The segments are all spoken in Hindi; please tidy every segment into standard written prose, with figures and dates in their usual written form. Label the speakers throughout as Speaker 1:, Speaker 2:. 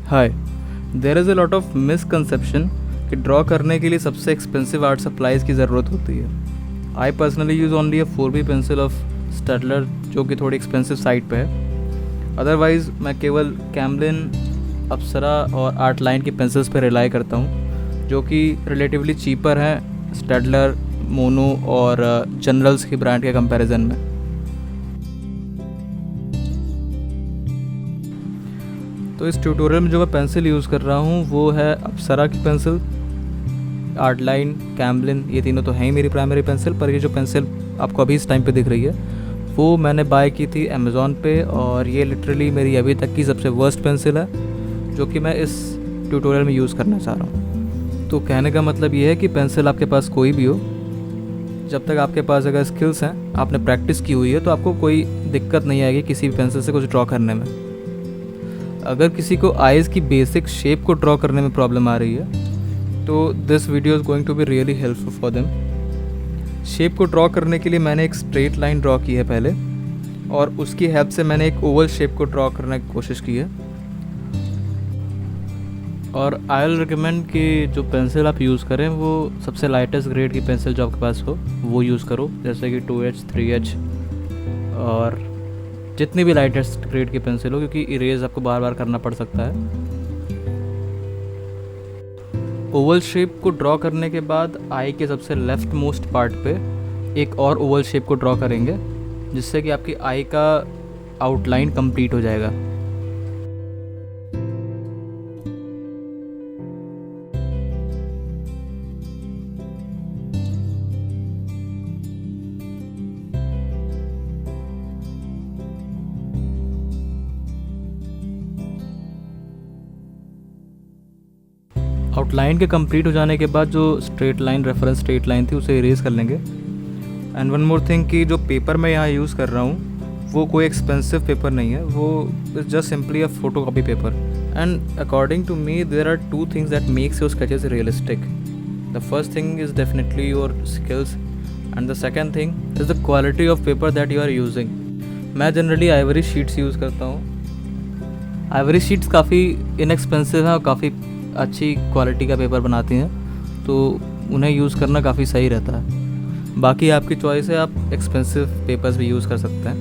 Speaker 1: Hi. There is a lot of misconception कि ड्रॉ करने के लिए सबसे एक्सपेंसिव आर्ट सप्लाइज़ की ज़रूरत होती है। I personally use only a 4B pencil of Staedtler, जो कि थोड़ी एक्सपेंसिव साइड पे है। अदरवाइज़ मैं केवल कैमलिन, अप्सरा और आर्ट लाइन की पेंसिल्स पर रिलाई करता हूँ, जो कि रिलेटिवली चीपर हैं स्टेडलर, मोनो और जनरल्स की ब्रांड के कंपैरिजन में। तो इस ट्यूटोरियल में जो मैं पेंसिल यूज़ कर रहा हूँ वो है अप्सरा की पेंसिल। आर्ट लाइन, कैमलिन, ये तीनों तो हैं ही मेरी प्राइमरी पेंसिल, पर ये जो पेंसिल आपको अभी इस टाइम पे दिख रही है वो मैंने बाय की थी अमेज़ॉन पे, और ये लिटरली मेरी अभी तक की सबसे वर्स्ट पेंसिल है जो कि मैं इस ट्यूटोरियल में यूज़ करना चाह रहा हूँ। तो कहने का मतलब ये है कि पेंसिल आपके पास कोई भी हो, जब तक आपके पास अगर स्किल्स हैं, आपने प्रैक्टिस की हुई है, तो आपको कोई दिक्कत नहीं आएगी किसी भी पेंसिल से कुछ ड्रॉ करने में। अगर किसी को आइज़ की बेसिक शेप को ड्रॉ करने में प्रॉब्लम आ रही है तो this video is going to be really helpful for them. Shape को ड्रॉ करने के लिए मैंने एक स्ट्रेट लाइन ड्रॉ की है पहले, और उसकी हेल्प से मैंने एक ओवल शेप को ड्रॉ करने की कोशिश की है। और आई विल रिकमेंड कि जो पेंसिल आप यूज़ करें वो सबसे लाइटेस्ट ग्रेड की पेंसिल जो आपके पास हो वो यूज़ करो, जैसे कि 2H, 3H और जितनी भी लाइटेस्ट ग्रेड की पेंसिल हो, क्योंकि इरेज आपको बार बार करना पड़ सकता है। ओवल शेप को ड्रॉ करने के बाद आई के सबसे लेफ्ट मोस्ट पार्ट पे एक और ओवल शेप को ड्रॉ करेंगे, जिससे कि आपकी आई का आउटलाइन कंप्लीट हो जाएगा। आउटलाइन के कंप्लीट हो जाने के बाद जो straight line, reference straight line थी, उसे इरेज कर लेंगे। एंड वन मोर थिंग कि जो पेपर मैं यहाँ यूज़ कर रहा हूँ वो कोई एक्सपेंसिव पेपर नहीं है, वो is just simply a photocopy paper. And according to me there are two things that makes your sketches realistic. The first thing is definitely your skills, and the second thing is the quality of paper that you are using. मैं जनरली आइवरी शीट्स यूज़ करता हूँ। आइवरी शीट्स काफ़ी इनएक्सपेंसिव हैं और काफ़ी अच्छी क्वालिटी का पेपर बनाती हैं, तो उन्हें यूज़ करना काफ़ी सही रहता है। बाकी आपकी चॉइस है, आप एक्सपेंसिव पेपर्स भी यूज़ कर सकते हैं।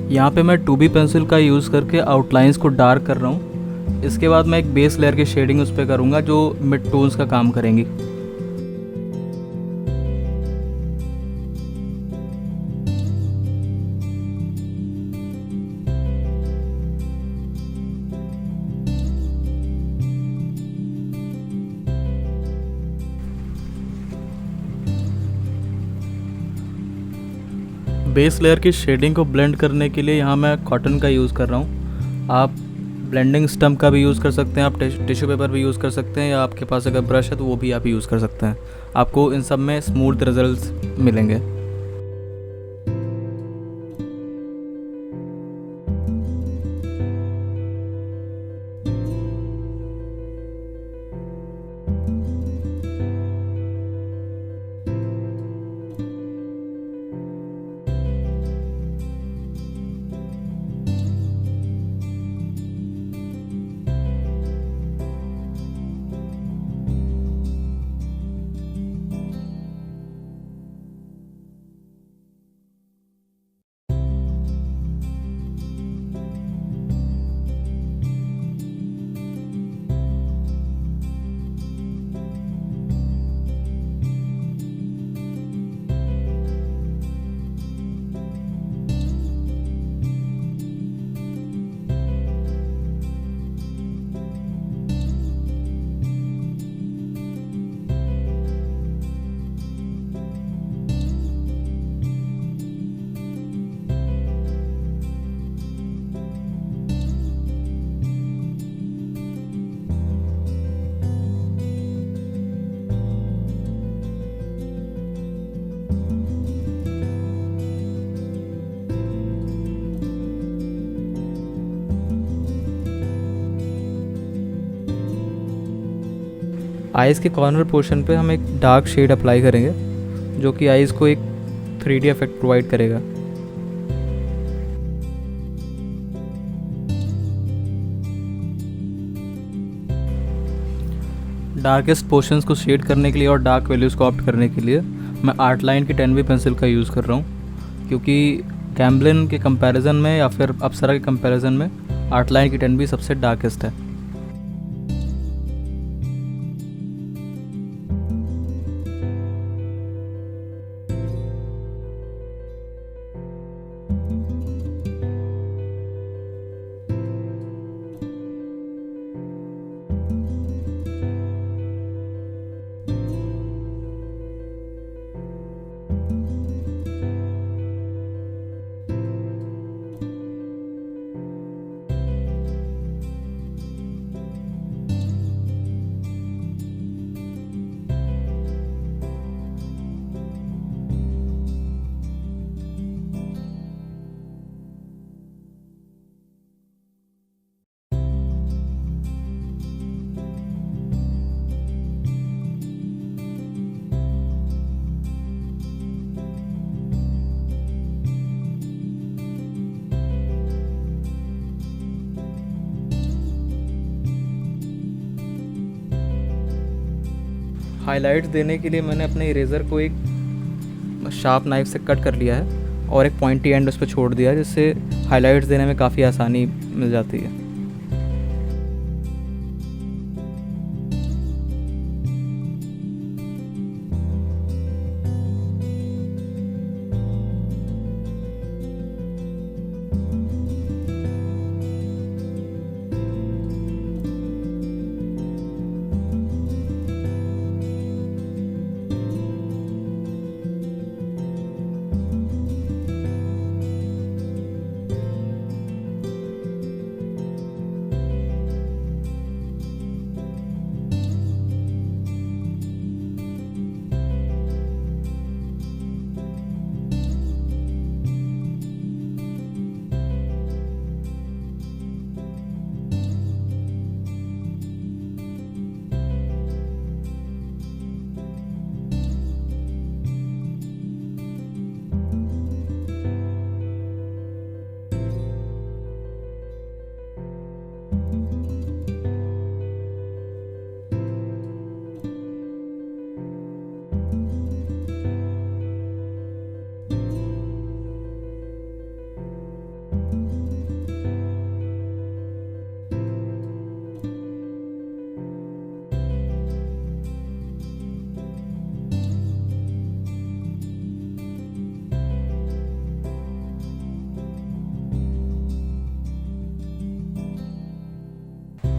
Speaker 1: यहाँ पे मैं 2B पेंसिल का यूज़ करके आउटलाइंस को डार्क कर रहा हूँ। इसके बाद मैं एक बेस लेयर की शेडिंग उस पर करूँगा जो मिड टोन्स का काम करेंगी। बेस लेयर की शेडिंग को ब्लेंड करने के लिए यहाँ मैं कॉटन का यूज़ कर रहा हूँ। आप ब्लेंडिंग स्टम्प का भी यूज़ कर सकते हैं, आप टिश्यू पेपर भी यूज़ कर सकते हैं, या आपके पास अगर ब्रश है तो वो भी आप यूज़ कर सकते हैं। आपको इन सब में स्मूथ रिजल्ट्स मिलेंगे। आइज़ के कॉर्नर पोर्शन पे हम एक डार्क शेड अप्लाई करेंगे जो कि आइज़ को एक 3D इफेक्ट प्रोवाइड करेगा। डार्केस्ट पोर्शंस को शेड करने के लिए और डार्क वैल्यूज़ को ऑप्ट करने के लिए मैं आर्ट लाइन की 10B पेंसिल का यूज़ कर रहा हूँ, क्योंकि कैम्बलिन के कंपैरिजन में या फिर अप्सरा के कंपैरिजन में आर्ट लाइन की 10B सबसे डार्केस्ट है। हाइलाइट्स देने के लिए मैंने अपने इरेज़र को एक शार्प नाइफ से कट कर लिया है और एक पॉइंटी एंड उस पर छोड़ दिया है, जिससे हाइलाइट्स देने में काफ़ी आसानी मिल जाती है।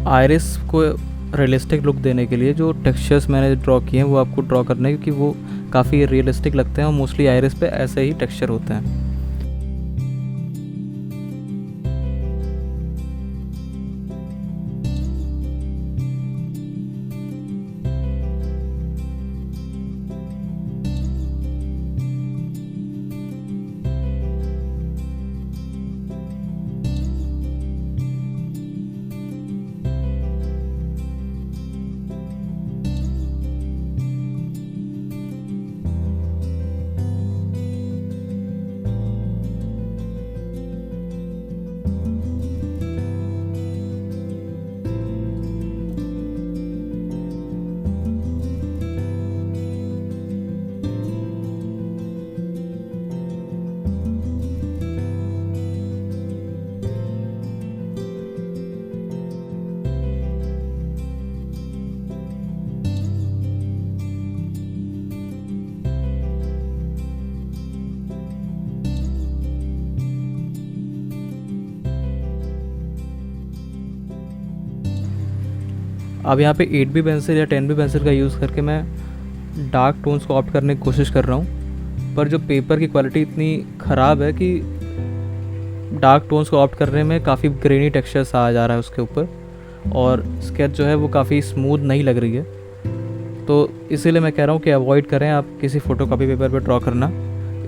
Speaker 1: आयरिस को रियलिस्टिक लुक देने के लिए जो टेक्सचर्स मैंने ड्रॉ किए हैं वो आपको ड्रॉ करना है, क्योंकि वो काफ़ी रियलिस्टिक लगते हैं और मोस्टली आयरिस पे ऐसे ही टेक्सचर होते हैं। अब यहाँ पे 8B पेंसिल या 10B पेंसिल का यूज़ करके मैं डार्क टोन्स को ऑप्ट करने की कोशिश कर रहा हूँ, पर जो पेपर की क्वालिटी इतनी ख़राब है कि डार्क टोन्स को ऑप्ट करने में काफ़ी ग्रेनी टेक्सचर सा आ जा रहा है उसके ऊपर, और स्केच जो है वो काफ़ी स्मूथ नहीं लग रही है। तो इसीलिए मैं कह रहा हूँ कि अवॉइड करें आप किसी फ़ोटोकॉपी पेपर पर ड्रॉ करना।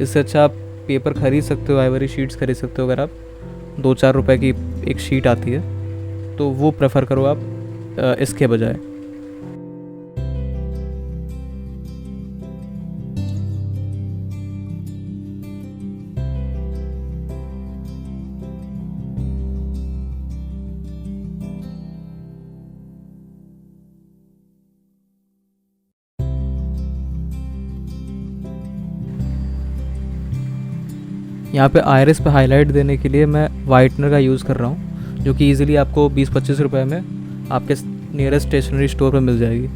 Speaker 1: इससे अच्छा आप पेपर ख़रीद सकते हो, आइवरी शीट्स खरीद सकते हो। अगर आप 2-4 रुपए की एक शीट आती है तो वो प्रेफर करो आप इसके बजाय। यहाँ पे आयरिस पे हाईलाइट देने के लिए मैं वाइटनर का यूज़ कर रहा हूँ, जो कि ईज़िली आपको 20-25 रुपए में आपके नियरेस्ट स्टेशनरी स्टोर पर मिल जाएगी।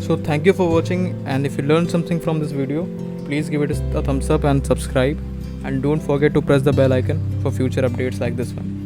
Speaker 1: So thank you for watching, and if you learned something from this video, please give it a thumbs up and subscribe, and don't forget to press the bell icon for future updates like this one.